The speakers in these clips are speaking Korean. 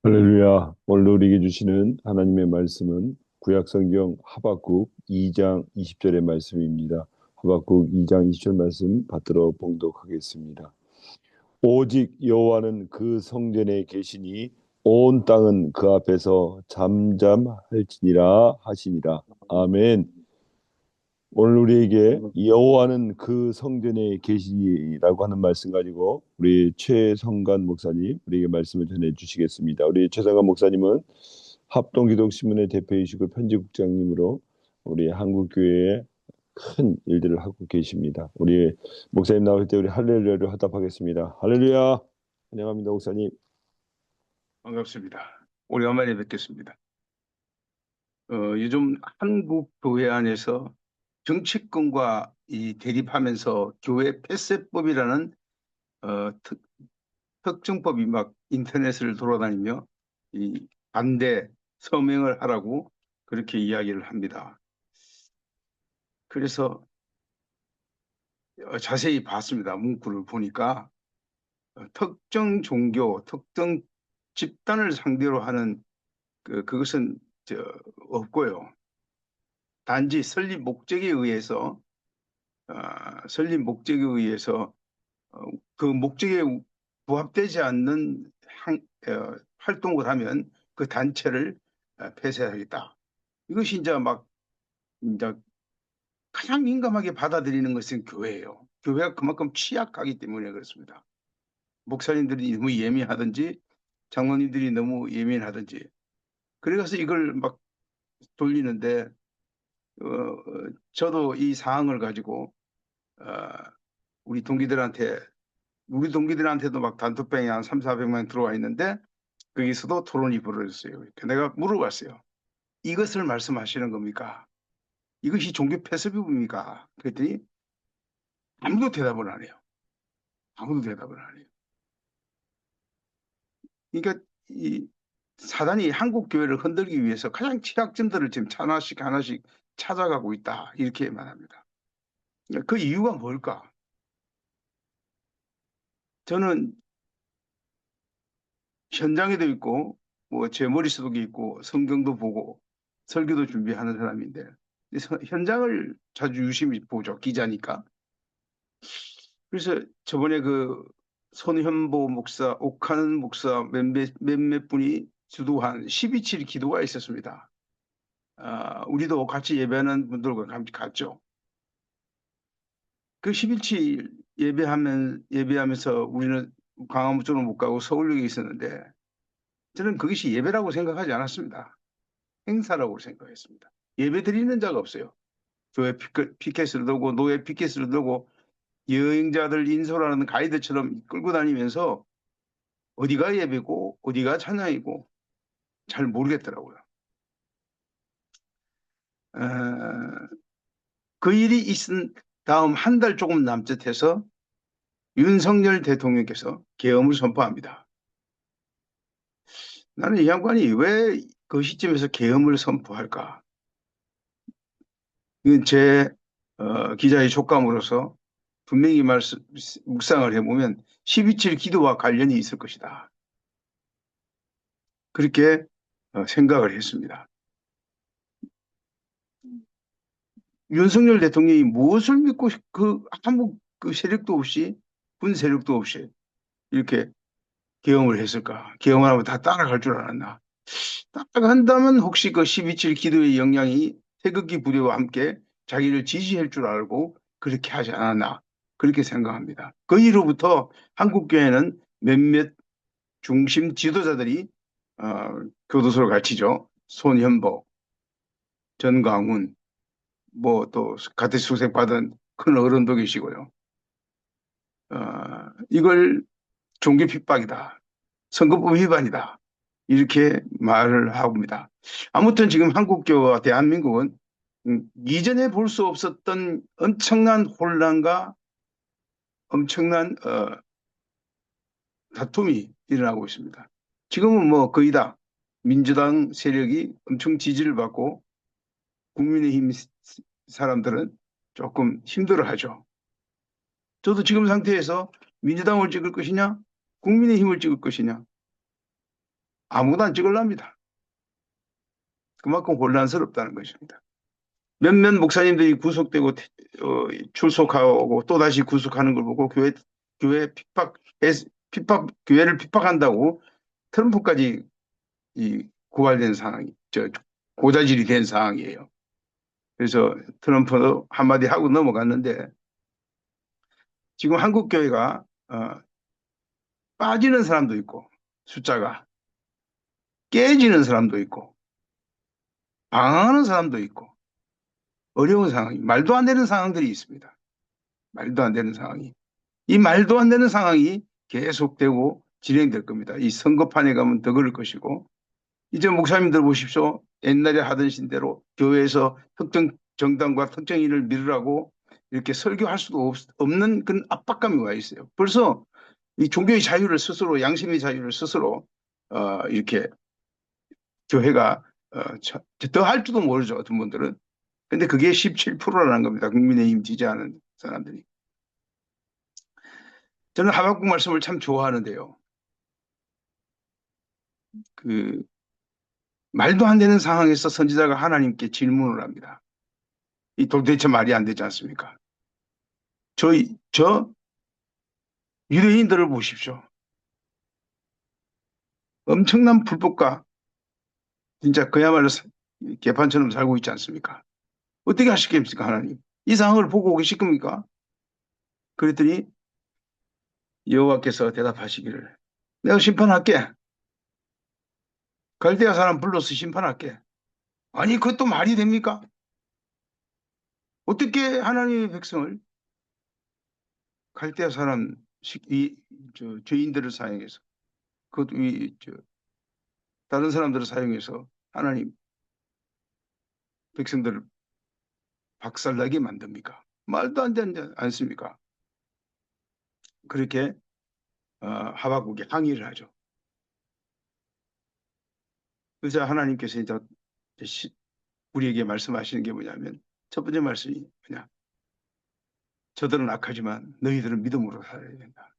할렐루야. 오늘 우리에게 주시는 하나님의 말씀은 구약성경 하박국 2장 20절의 말씀입니다. 하박국 2장 20절 말씀 받들어 봉독하겠습니다. 오직 여호와는 그 성전에 계시니 온 땅은 그 앞에서 잠잠할지니라 하시니라. 아멘. 오늘 우리에게 여호와는 그 성전에 계시니라고 하는 말씀 가지고 우리 최성관 목사님 우리에게 말씀을 전해 주시겠습니다. 우리 최성관 목사님은 합동기독신문의 대표이시고 편집국장님으로 우리 한국교회에 큰 일들을 하고 계십니다. 우리 목사님 나올 때 우리 할렐루야를 화답하겠습니다. 할렐루야. 환영합니다, 목사님. 반갑습니다. 오래간만에 뵙겠습니다. 요즘 한국 교회 안에서 정치권과 이 대립하면서 교회 폐쇄법이라는 특정법이 막 인터넷을 돌아다니며 이 반대 서명을 하라고 그렇게 이야기를 합니다. 그래서 자세히 봤습니다. 문구를 보니까 특정 종교, 특정 집단을 상대로 하는 그것은 없고요. 단지 설립 목적에 의해서 그 목적에 부합되지 않는 활동을 하면 그 단체를 폐쇄하겠다. 이것이 이제 가장 민감하게 받아들이는 것은 교회예요. 교회가 그만큼 취약하기 때문에 그렇습니다. 목사님들이 너무 예민하든지 장로님들이 너무 예민하든지 그래서 이걸 막 돌리는데 저도 이 사항을 가지고 어, 우리 동기들한테 우리 동기들한테도 막 단톡방에 한 3, 400만 들어와 있는데 거기서도 토론이 벌어졌어요. 그러니까 내가 물어봤어요. 이것을 말씀하시는 겁니까? 이것이 종교 폐쇄법입니까? 그랬더니 아무도 대답을 안 해요. 아무도 대답을 안 해요. 그러니까 이 사단이 한국 교회를 흔들기 위해서 가장 취약점들을 지금 하나씩 하나씩 찾아가고 있다. 이렇게 말합니다. 그 이유가 뭘까? 저는 현장에도 있고 뭐 제 머릿속에 있고 성경도 보고 설교도 준비하는 사람인데 현장을 자주 유심히 보죠. 기자니까. 그래서 저번에 그 손현보 목사, 옥하는 목사 몇몇 분이 주도한 12.7 기도가 있었습니다. 우리도 같이 예배하는 분들과 같이 갔죠. 그 10.7 예배하면서 우리는 광화문 쪽으로 못 가고 서울역에 있었는데 저는 그것이 예배라고 생각하지 않았습니다. 행사라고 생각했습니다. 예배 드리는 자가 없어요. 교회 피켓을 들고 노예 피켓을 들고 여행자들 인솔하는 가이드처럼 끌고 다니면서 어디가 예배고 어디가 찬양이고 잘 모르겠더라고요. 어, 그 일이 있은 다음 한 달 조금 남짓해서 윤석열 대통령께서 계엄을 선포합니다. 나는 이 양반이 왜 그 시점에서 계엄을 선포할까? 이건 제 기자의 촉감으로서 분명히 묵상을 해보면 12.7 기도와 관련이 있을 것이다. 그렇게 생각을 했습니다. 윤석열 대통령이 무엇을 믿고 아무 그 세력도 없이 군 세력도 없이 이렇게 계엄을 했을까? 계엄을 하면 다 따라갈 줄 알았나? 따라간다면 혹시 그 12.7 기도의 영향이 태극기 부대와 함께 자기를 지지할 줄 알고 그렇게 하지 않았나? 그렇게 생각합니다. 그 이후부터 한국교회는 몇몇 중심 지도자들이 어, 교도소를 갇히죠. 손현보, 전광훈, 뭐 또 같은 수색받은 큰 어른도 계시고요. 이걸 종교 핍박이다. 선거법 위반이다. 이렇게 말을 합니다. 아무튼 지금 한국교와 대한민국은 이전에 볼 수 없었던 엄청난 혼란과 엄청난 다툼이 일어나고 있습니다. 지금은 뭐 거의 다 민주당 세력이 엄청 지지를 받고 국민의힘 사람들은 조금 힘들어하죠. 저도 지금 상태에서 민주당을 찍을 것이냐, 국민의힘을 찍을 것이냐, 아무도 안 찍으랍니다. 그만큼 혼란스럽다는 것입니다. 몇몇 목사님들이 구속되고 출석하고 또 다시 구속하는 걸 보고 교회 교회를 핍박한다고 트럼프까지 고발된 상황이 고자질이 된 상황이에요. 그래서 트럼프도 한마디 하고 넘어갔는데 지금 한국 교회가 빠지는 사람도 있고 숫자가 깨지는 사람도 있고 방황하는 사람도 있고 어려운 상황이 말도 안 되는 상황들이 있습니다. 말도 안 되는 상황이. 이 말도 안 되는 상황이 계속되고 진행될 겁니다. 이 선거판에 가면 더 그럴 것이고 이제 목사님들 보십시오. 옛날에 하던 신대로 교회에서 특정 정당과 특정인을 밀으라고 이렇게 설교할 수도 없는 그런 압박감이 와 있어요. 벌써 이 종교의 자유를 스스로 양심의 자유를 스스로 이렇게 교회가 더 할 줄도 모르죠. 어떤 분들은. 근데 그게 17%라는 겁니다. 국민의힘 지지하는 사람들이. 저는 하박국 말씀을 참 좋아하는데요. 그 말도 안 되는 상황에서 선지자가 하나님께 질문을 합니다. 이 도대체 말이 안 되지 않습니까? 저 유대인들을 보십시오. 엄청난 불법과 진짜 그야말로 개판처럼 살고 있지 않습니까? 어떻게 하시겠습니까, 하나님? 이 상황을 보고 계실 겁니까? 그랬더니 여호와께서 대답하시기를 내가 심판할게. 갈대아 사람 불러서 심판할게. 아니, 그것도 말이 됩니까? 어떻게 하나님의 백성을 갈대아 사람 죄인들을 사용해서 그것도 다른 사람들을 사용해서 하나님 백성들을 박살나게 만듭니까? 말도 안 되지 않습니까? 그렇게 하박국이 항의를 하죠. 그래서 하나님께서 이제 우리에게 말씀하시는 게 뭐냐면 첫 번째 말씀이 뭐냐? 저들은 악하지만 너희들은 믿음으로 살아야 된다.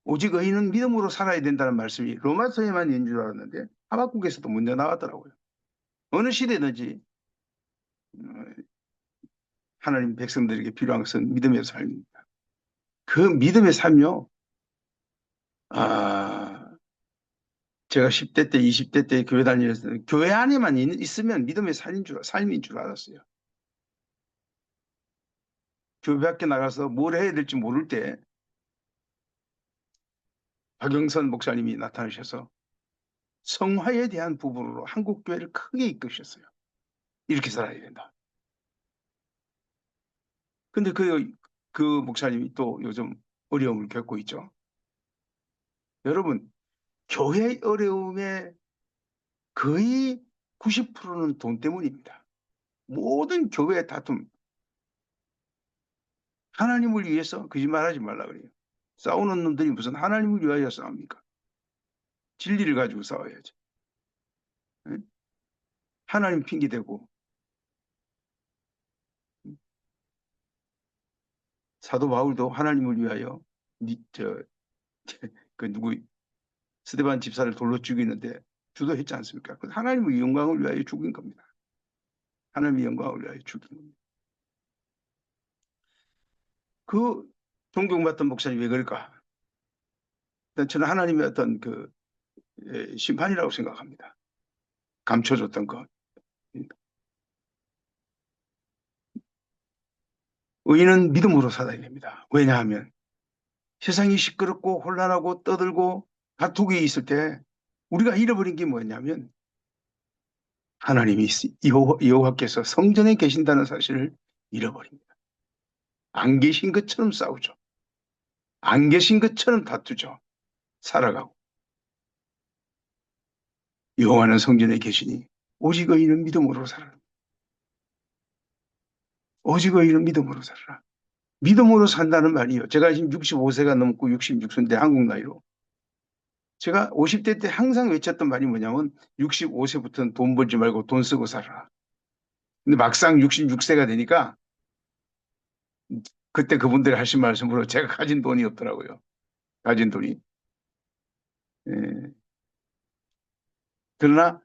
오직 의인은 믿음으로 살아야 된다는 말씀이 로마서에만 있는 줄 알았는데 하박국에서도 먼저 나왔더라고요. 어느 시대든지 어, 하나님 백성들에게 필요한 것은 믿음의 삶입니다. 그 믿음의 삶이요. 아, 제가 10대 때, 20대 때 교회 다니면서 교회 안에만 있으면 믿음의 삶인 줄 알았어요. 교회 밖에 나가서 뭘 해야 될지 모를 때 박영선 목사님이 나타나셔서 성화에 대한 부분으로 한국 교회를 크게 이끄셨어요. 이렇게 살아야 된다. 근데 그 목사님이 또 요즘 어려움을 겪고 있죠. 여러분, 교회 어려움의 거의 90%는 돈 때문입니다. 모든 교회의 다툼, 하나님을 위해서 거짓말하지 말라 그래요. 싸우는 놈들이 무슨 하나님을 위하여 싸웁니까? 진리를 가지고 싸워야죠. 응? 하나님 핑계대고 사도 바울도 하나님을 위하여 저, 그 누구 스데반 집사를 돌로 죽이는데 주도했지 않습니까? 그 하나님의 영광을 위하여 죽인 겁니다. 하나님의 영광을 위하여 죽인 겁니다. 그 존경받던 목사님 왜 그럴까? 저는 하나님의 어떤 심판이라고 생각합니다. 감춰줬던 것. 의인은 믿음으로 살아야 됩니다. 왜냐하면 세상이 시끄럽고 혼란하고 떠들고 다투기 있을 때 우리가 잃어버린 게 뭐냐면 하나님이 여호와께서 성전에 계신다는 사실을 잃어버립니다. 안 계신 것처럼 싸우죠. 안 계신 것처럼 다투죠. 살아가고. 여호와는 성전에 계시니 오직 의인은 믿음으로 살아라. 오직 의인은 믿음으로 살아라. 믿음으로 산다는 말이요. 제가 지금 65세가 넘고 66세인데 한국 나이로. 제가 50대 때 항상 외쳤던 말이 뭐냐면 65세부터는 돈 벌지 말고 돈 쓰고 살아라. 근데 막상 66세가 되니까 그때 그분들이 하신 말씀으로 제가 가진 돈이 없더라고요. 가진 돈이. 예. 그러나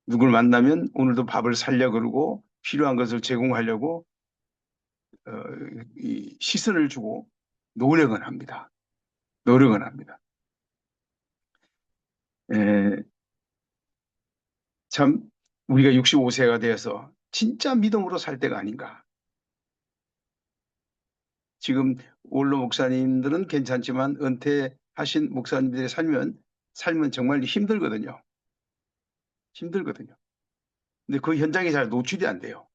누굴 만나면 오늘도 밥을 살려 그러고 필요한 것을 제공하려고 어, 이 시선을 주고 노력은 합니다. 노력은 합니다. 에, 참 우리가 65세가 되어서 진짜 믿음으로 살 때가 아닌가. 지금 원로 목사님들은 괜찮지만 은퇴하신 목사님들의 삶은 정말 힘들거든요. 힘들거든요. 근데 그 현장에 잘 노출이 안 돼요.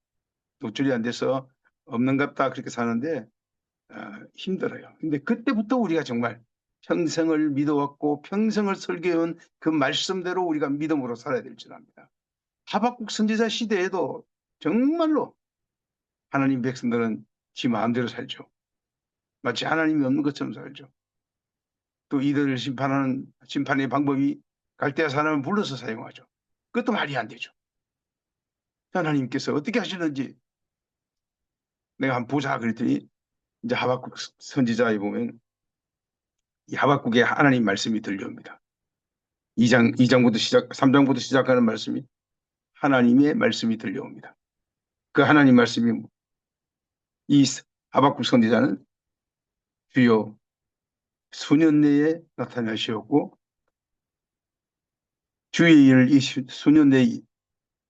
노출이 안 돼서 없는갑다 그렇게 사는데 어, 힘들어요. 근데 그때부터 우리가 정말 평생을 믿어왔고 평생을 설계해온 그 말씀대로 우리가 믿음으로 살아야 될 줄 압니다. 하박국 선지자 시대에도 정말로 하나님 백성들은 지 마음대로 살죠. 마치 하나님이 없는 것처럼 살죠. 또 이들을 심판하는 심판의 방법이 갈대아 사람을 불러서 사용하죠. 그것도 말이 안 되죠. 하나님께서 어떻게 하시는지 내가 한번 보자 그랬더니 이제 하박국 선지자에 보면 이 하박국에 하나님 말씀이 들려옵니다. 2장부터 3장부터 시작하는 말씀이 하나님의 말씀이 들려옵니다. 그 하나님 말씀이 이 하박국 선지자는 주여 수년 내에 나타나시었고 주의 일을 이 수년 내에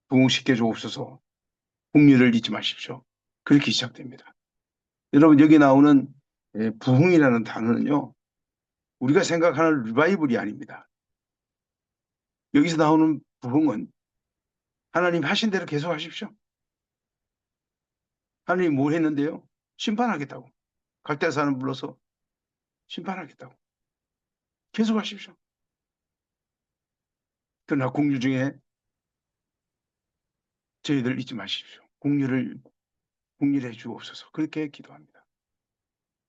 부흥시켜 주옵소서 국리를 잊지 마십시오. 그렇게 시작됩니다. 여러분 여기 나오는 부흥이라는 단어는요. 우리가 생각하는 리바이벌이 아닙니다. 여기서 나오는 부흥은 하나님 하신 대로 계속 하십시오. 하나님 뭘 했는데요? 심판하겠다고. 갈대아 사람 불러서 심판하겠다고. 계속 하십시오. 그러나 공유 중에 저희들 잊지 마십시오. 공유를 해 주옵소서. 그렇게 기도합니다.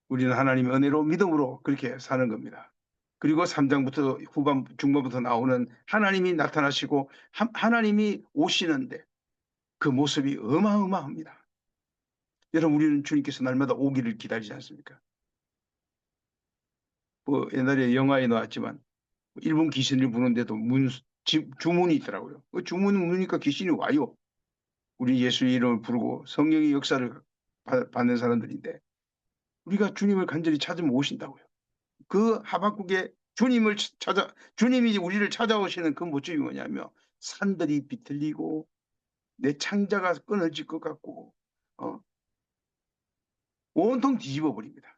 우리는 하나님의 은혜로 믿음으로 그렇게 사는 겁니다. 그리고 3장부터 중반부터 나오는 하나님이 나타나시고 하나님이 오시는데 그 모습이 어마어마합니다. 여러분 우리는 주님께서 날마다 오기를 기다리지 않습니까? 뭐 옛날에 영화에 나왔지만 일본 귀신을 부르는데도 주문이 있더라고요. 그 주문을 누르니까 귀신이 와요. 우리 예수 이름을 부르고 성령의 역사를 받는 사람들인데 우리가 주님을 간절히 찾으면 오신다고요. 그 하박국에 주님이 우리를 찾아오시는 그 모습이 뭐냐면 산들이 비틀리고 내 창자가 끊어질 것 같고 어, 온통 뒤집어 버립니다.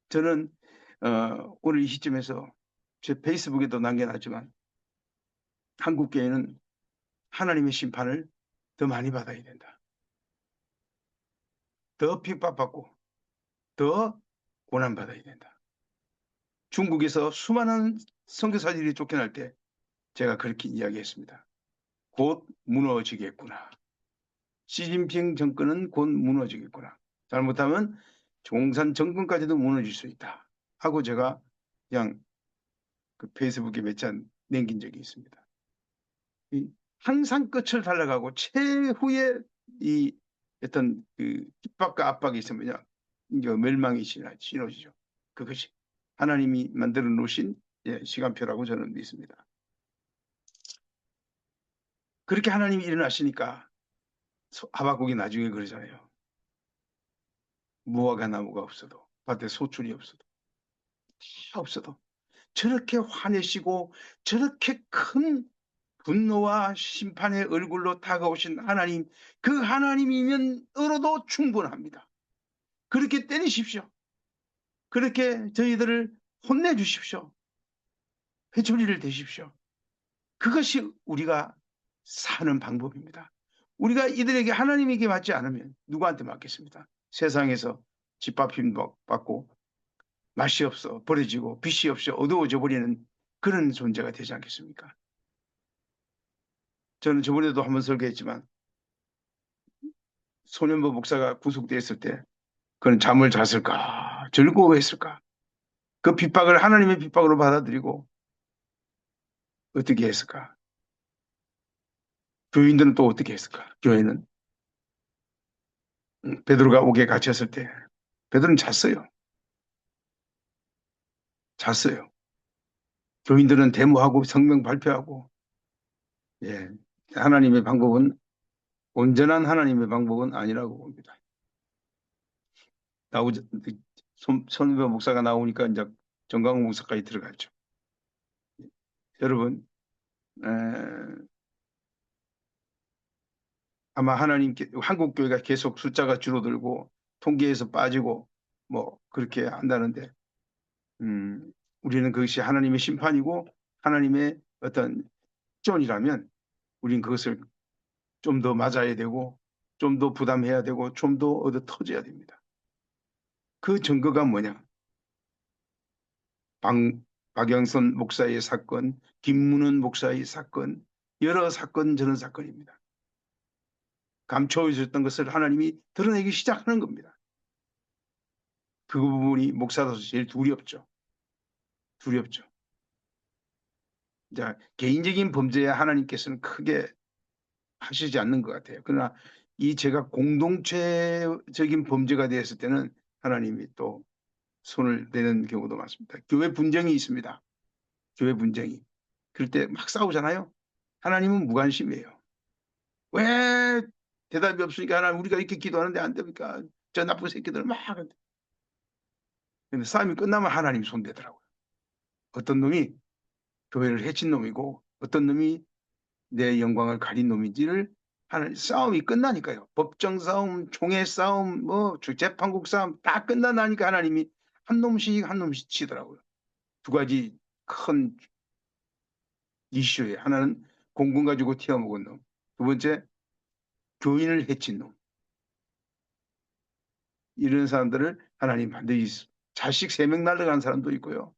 저는 오늘 이 시점에서 제 페이스북에도 남겨놨지만 한국 교회는 하나님의 심판을 더 많이 받아야 된다. 더 핍박받고 더 고난받아야 된다. 중국에서 수많은 선교사들이 쫓겨날 때 제가 그렇게 이야기했습니다. 곧 무너지겠구나. 시진핑 정권은 곧 무너지겠구나. 잘못하면 종산 정권까지도 무너질 수 있다. 하고 제가 그냥 그 페이스북에 몇 장 남긴 적이 있습니다. 항상 끝을 달려가고 최후의 이 어떤 그 핍박과 압박이 있으면 이제 멸망의 신호시죠. 그것이 하나님이 만들어 놓으신 시간표라고 저는 믿습니다. 그렇게 하나님이 일어나시니까 하박국이 나중에 그러잖아요. 무화과 나무가 없어도 밭에 소출이 없어도 다 없어도 저렇게 화내시고 저렇게 큰 분노와 심판의 얼굴로 다가오신 하나님, 그 하나님이면으로도 충분합니다. 그렇게 때리십시오. 그렇게 저희들을 혼내주십시오. 회초리를 대십시오. 그것이 우리가 사는 방법입니다. 우리가 이들에게 하나님에게 맞지 않으면 누구한테 맞겠습니다. 세상에서 집밥힘 받고 맛이 없어 버려지고 빛이 없이 어두워져 버리는 그런 존재가 되지 않겠습니까? 저는 저번에도 한번 설교했지만 소년보 목사가 구속되었을 때 그는 잠을 잤을까? 즐거워했을까? 그 핍박을 하나님의 핍박으로 받아들이고 어떻게 했을까? 교인들은 또 어떻게 했을까? 교회는 베드로가 옥에 갇혔을 때 베드로는 잤어요. 잤어요. 교인들은 데모하고 성명 발표하고, 예, 하나님의 방법은 온전한 하나님의 방법은 아니라고 봅니다. 나오자 손배 목사가 나오니까 이제 정광훈 목사까지 들어갔죠. 여러분, 에, 아마 하나님께 한국 교회가 계속 숫자가 줄어들고 통계에서 빠지고 뭐 그렇게 한다는데, 우리는 그것이 하나님의 심판이고 하나님의 어떤 직존이라면 우린 그것을 좀 더 맞아야 되고 좀 더 부담해야 되고 좀 더 얻어 터져야 됩니다. 그 증거가 뭐냐? 박영선 목사의 사건, 김문은 목사의 사건, 여러 사건 저런 사건입니다. 감춰 있었던 것을 하나님이 드러내기 시작하는 겁니다. 그 부분이 목사로서 제일 두렵죠. 두렵죠. 자, 개인적인 범죄야 하나님께서는 크게 하시지 않는 것 같아요. 그러나 이 제가 공동체적인 범죄가 되었을 때는 하나님이 또 손을 내는 경우도 많습니다. 교회 분쟁이 있습니다. 교회 분쟁이. 그럴 때 막 싸우잖아요. 하나님은 무관심이에요. 왜 대답이 없으니까 하나님 우리가 이렇게 기도하는데 안 됩니까? 저 나쁜 새끼들 막. 근데 싸움이 끝나면 하나님 손대더라고요. 어떤 놈이 교회를 해친 놈이고 어떤 놈이 내 영광을 가린 놈인지를 하나님 싸움이 끝나니까요. 법정 싸움, 총회 싸움, 뭐 재판국 싸움 다 끝나니까 하나님이 한 놈씩 한 놈씩 치더라고요. 두 가지 큰 이슈에 하나는 공군 가지고 튀어먹은 놈, 두 번째 교인을 해친 놈. 이런 사람들을 하나님 반드시 자식 3명 날라간 사람도 있고요.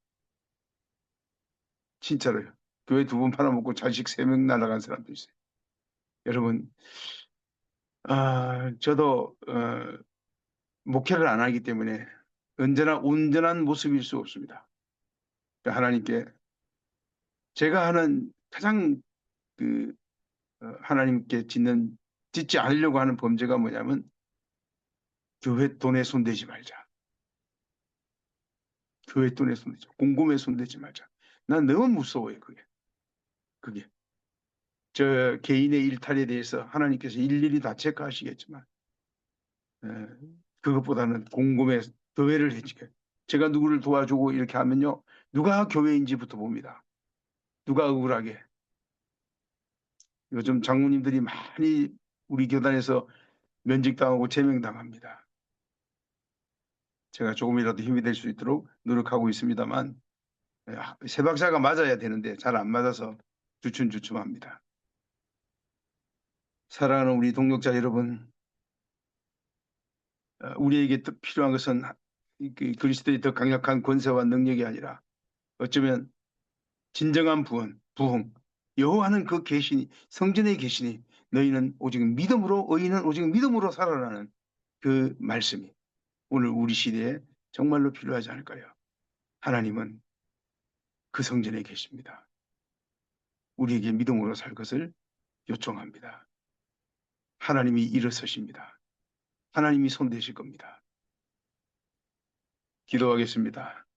진짜로요. 교회 2번 팔아먹고 자식 3명 날라간 사람도 있어요. 여러분, 저도 목회를 안 하기 때문에 언제나 온전한 모습일 수 없습니다. 그러니까 하나님께 제가 하는 가장 그 하나님께 짓지 않으려고 하는 범죄가 뭐냐면 교회 돈에 손대지 말자. 교회 돈에 손대지 말자. 공금에 손대지 말자. 난 너무 무서워요, 그게. 그게. 저 개인의 일탈에 대해서 하나님께서 일일이 다 체크하시겠지만 그것보다는 공금에 교회를 해지게. 제가 누구를 도와주고 이렇게 하면요. 누가 교회인지부터 봅니다. 누가 억울하게. 요즘 장로님들이 많이 우리 교단에서 면직당하고 제명당합니다. 제가 조금이라도 힘이 될 수 있도록 노력하고 있습니다만 세 박자가 맞아야 되는데 잘 안 맞아서 주춤주춤합니다. 사랑하는 우리 동역자 여러분, 우리에게 필요한 것은 그리스도의 더 강력한 권세와 능력이 아니라 어쩌면 진정한 부흥, 여호와는 그 계시니 성전에 계시니 너희는 오직 믿음으로 의인은 오직 믿음으로 살아나는 그 말씀이 오늘 우리 시대에 정말로 필요하지 않을까요? 하나님은 그 성전에 계십니다. 우리에게 믿음으로 살 것을 요청합니다. 하나님이 일어서십니다. 하나님이 손대실 겁니다. 기도하겠습니다.